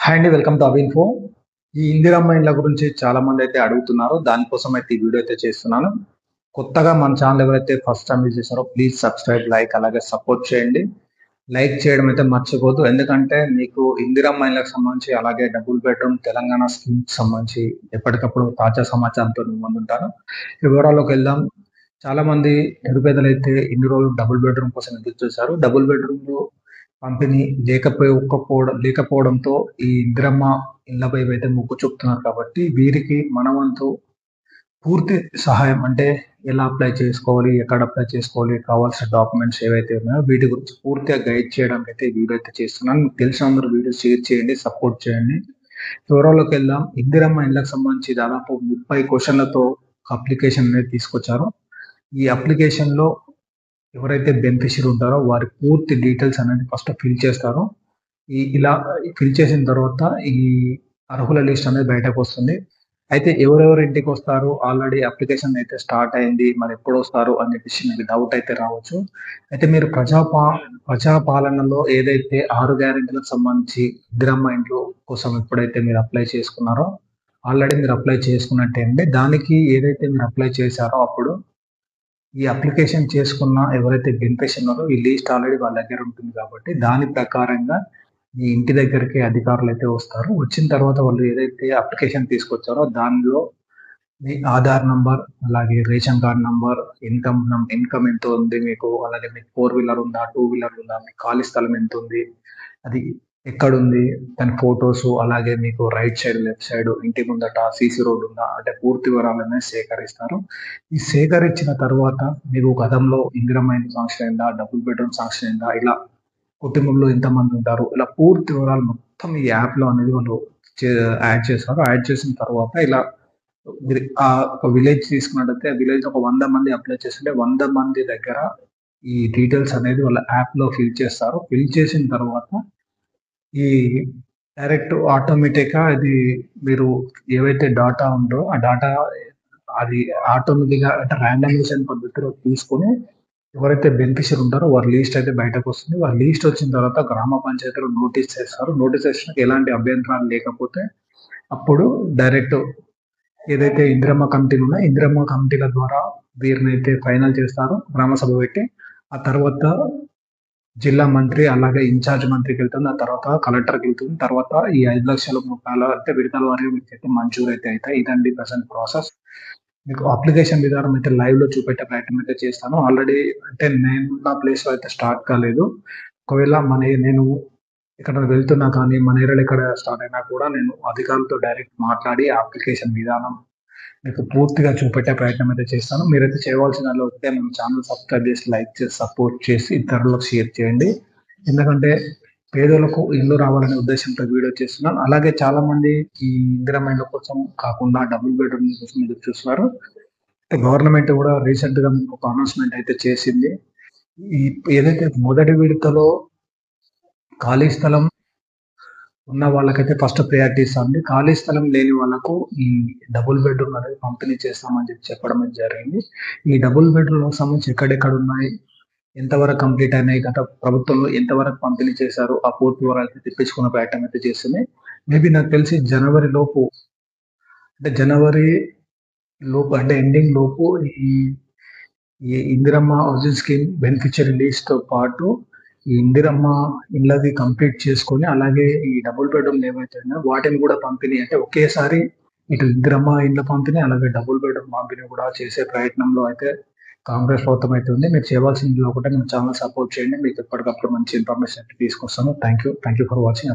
Hi అండి. Welcome to Avinfo. ఈ ఇందిరమ్మ ఇండ్ల గురించి చాలా మంది అయితే అడుగుతున్నారు. దానికోసం అయితే ఈ వీడియో అయితే చేస్తున్నాను. కొత్తగా మన ఛానల్ ఎవరైతే ఫస్ట్ టైం విజిట్ చేశారో ప్లీజ్ సబ్స్క్రైబ్, లైక్ అలాగే సపోర్ట్ చేయండి. లైక్ చేయడం అయితే మర్చిపోద్దు. ఎందుకంటే మీకు ఇందిరమ్మ ఇండ్లకు సంబంధించి అలాగే డబుల్ బెడ్రూమ్ తెలంగాణ స్కీమ్‌కి సంబంధించి ఎప్పటికప్పుడు తాజా సమాచారంతో మీ ముందుంటాను. వివరాల్లోకి వెళ్దాం. చాలా మంది నిరుపేదలైతే ఇన్ని రోజులు డబుల్ బెడ్రూమ్ కోసం ఎదురు చూశారు. డబుల్ బెడ్రూమ్‌లో పంపిణీ లేకపోవడంతో ఈ ఇందిరమ్మ ఇళ్లపై అయితే మొగ్గు చూపుతున్నారు కాబట్టి వీరికి మన వంతు పూర్తి సహాయం అంటే ఎలా అప్లై చేసుకోవాలి, ఎక్కడ అప్లై చేసుకోవాలి, కావాల్సిన డాక్యుమెంట్స్ ఏవైతే ఉన్నాయో వీటి గురించి పూర్తిగా గైడ్ చేయడానికి అయితే ఈ వీడియో అయితే చేస్తున్నాను. మీకు తెలిసిన అందరూ వీడియో షేర్ చేయండి, సపోర్ట్ చేయండి. వివరాల్లోకి వెళ్దాం. ఇందిరమ్మ ఇళ్లకు సంబంధించి దాదాపు 30 క్వెషన్‌లతో అప్లికేషన్ అనేది తీసుకొచ్చారు. ఈ అప్లికేషన్‌లో ఎవరైతే బెనిఫిషియరీ ఉంటారో వారి పూర్తి డీటెయిల్స్ అనేది ఫస్ట్ ఫిల్ చేస్తారు. ఇలా ఫిల్ చేసిన తర్వాత ఈ అర్హుల లిస్ట్ అనేది బయటకొస్తుంది. అయితే ఎవరెవరు ఇంటికొస్తారు? ఆల్రెడీ అప్లికేషన్ అయితే స్టార్ట్ అయింది. మరి ఎప్పుడొస్తారు అని చెప్పేసి మీకు డౌట్ అయితే రావచ్చు. అయితే మీరు ప్రజాపాలనలో ఏదైతే 6 గ్యారెంటీలకు సంబంధించి ఇందిరమ్మ ఇండ్లు కోసం ఎప్పుడైతే మీరు అప్లై చేసుకున్నారో ఆల్రెడీ మీరు అప్లై చేసుకున్నట్టే అండి. దానికి ఏదైతే మీరు అప్లై చేశారో అప్పుడు ఈ అప్లికేషన్ చేసుకున్న ఎవరైతే బెనిఫిషియరీ ఉన్నారో ఈ లిస్ట్ ఆల్రెడీ వాళ్ళ దగ్గర ఉంటుంది కాబట్టి దాని ప్రకారంగా మీ ఇంటి దగ్గరికి అధికారులైతే వస్తారు. వచ్చిన తర్వాత వాళ్ళు ఏదైతే అప్లికేషన్ తీసుకొచ్చారో దానిలో మీ ఆధార్ నంబర్, అలాగే రేషన్ కార్డ్ నంబర్, ఇన్కమ్ ఎంత ఉంది మీకు, అలాగే మీకు 4 వీలర్ ఉందా, 2 వీలర్ ఉందా, మీ ఖాళీ స్థలం ఎంతుంది, అది ఎక్కడుంది, దాని ఫోటోసు, అలాగే మీకు రైట్ సైడ్, లెఫ్ట్ సైడ్, ఇంటి ముందట సీసీ రోడ్ ఉందా అంటే పూర్తి వివరాలన్నీ సేకరిస్తారు. ఈ సేకరించిన తర్వాత మీకు గతంలో ఇందిరమ్మ ఇల్లు శాంక్షన్ అయిందా, డబుల్ బెడ్రూమ్ శాంక్షన్ అయిందా, ఇలా కుటుంబంలో ఎంతమంది ఉంటారు, ఇలా పూర్తి వివరాలు మొత్తం ఈ యాప్‌లో అనేది వాళ్ళు యాడ్ చేస్తారు. యాడ్ చేసిన తర్వాత ఇలా మీరు ఒక విలేజ్ తీసుకున్నట్టయితే ఆ విలేజ్‌లో ఒక 100 మంది అప్లై చేస్తుంటే 100 మంది దగ్గర ఈ డీటెయిల్స్ అనేది వాళ్ళ యాప్‌లో ఫిల్ చేస్తారు. ఫిల్ చేసిన తర్వాత ఈ డైరెక్ట్ ఆటోమేటిక్‌గా అది మీరు ఏవైతే డాటా ఉందో ఆ డాటా అది ఆటోమేటిక్‌గా అంటే రాండమైజేషన్ పద్ధతిలో తీసుకొని ఎవరైతే బెనిఫిషియరీ ఉంటారో వారి లిస్ట్ అయితే బయటకొస్తుంది. వారి లిస్ట్ వచ్చిన తర్వాత గ్రామ పంచాయతీలో నోటీస్ చేస్తారు. నోటీస్ చేసినాక ఎలాంటి అభ్యంతరాలు లేకపోతే అప్పుడు డైరెక్ట్ ఏదైతే ఇందిరమ్మ కమిటీలు ఉన్నాయో ఇందిరమ్మ కమిటీల ద్వారా వీరినైతే ఫైనల్ చేస్తారు గ్రామ సభ పెట్టి. ఆ తర్వాత జిల్లా మంత్రి అలాగే ఇన్ఛార్జ్ మంత్రికెళ్తుంది. ఆ తర్వాత కలెక్టర్‌కెళ్తుంది. తర్వాత ఈ 5,00,000 రూపాయల అంటే విడతల వారీగా మీకైతే మంజూరైతే అయితాయి. ఇదండి ప్రెజెంట్ ప్రాసెస్. మీకు అప్లికేషన్ విధానం అయితే లైవ్‌లో చూపెట్టే ప్రయత్నం అయితే చేస్తాను. ఆల్రెడీ అంటే నేనున్న ప్లేస్‌లో అయితే స్టార్ట్ కాలేదు. ఒకవేళ నేను ఎక్కడైనా వెళ్తున్నా కానీ, మన ఏరియాలో ఎక్కడ స్టార్ట్ అయినా కూడా నేను అధికారులతో డైరెక్ట్ మాట్లాడి ఆ అప్లికేషన్ విధానం మీకు పూర్తిగా చూపెట్టే ప్రయత్నం అయితే చేస్తాను. మీరైతే చేయవలసిందల్లా ఒకటే మన ఛానల్ సబ్స్క్రైబ్ చేసి, లైక్ చేసి, సపోర్ట్ చేసి ఇతరులకు షేర్ చేయండి. ఎందుకంటే పేదలకు ఇల్లు రావాలనే ఉద్దేశంతో వీడియో చేస్తున్నాను. అలాగే చాలామంది ఈ ఇందిరమ్మ ఇళ్ళ కోసం కాకుండా డబుల్ బెడ్‌రూమ్ కోసం ఎదురు చూస్తున్నారు. గవర్నమెంట్ కూడా రీసెంట్‌గా ఒక అనౌన్స్‌మెంట్ అయితే చేసింది. ఈ ఏదైతే మొదటి విడతలో ఖాళీ స్థలం ఉన్న వాళ్ళకైతే ఫస్ట్ ప్రయారిటీ ఇస్తామండి. ఖాళీ స్థలం లేని వాళ్ళకు ఈ డబుల్ బెడ్‌రూమ్ అనేది పంపిణీ చేస్తామని చెప్పడం అయితే జరిగింది. ఈ డబుల్ బెడ్‌రూమ్‌కి సంబంధించి ఎక్కడెక్కడున్నాయి, ఎంతవరకు కంప్లీట్ అయినాయి, గత ప్రభుత్వంలో ఎంతవరకు పంపిణీ చేశారు, ఆ పూర్తి వివరాలైతే తెప్పించుకునే ప్రయత్నం అయితే చేస్తుంది. మేబీ నాకు తెలిసి జనవరి లోపు అంటే ఎండింగ్ లోపు ఈ ఈ ఇందిరమ్మ హౌసింగ్ స్కీమ్ బెనిఫిషియరీ లిస్ట్‌తో పాటు ఈ ఇందిరమ్మ ఇళ్ళది కంప్లీట్ చేసుకొని, అలాగే ఈ డబుల్ బెడ్‌రూమ్‌లు ఏవైతే ఉన్నాయో వాటిని కూడా పంపిణీ అంటే ఒకేసారి ఇటు ఇందిరమ్మ ఇళ్ళ పంపిణీ, అలాగే డబుల్ బెడ్‌రూమ్ పంపిణీ కూడా చేసే ప్రయత్నంలో అయితే కాంగ్రెస్ ప్రభుత్వం అయితే ఉంది. మీరు చేయవలసింది ఒకటే మన ఛానెల్ సపోర్ట్ చేయండి. మీకు ఎప్పటికప్పుడు మంచి ఇన్ఫర్మేషన్ అయితే తీసుకొస్తాను. Thank you for watching.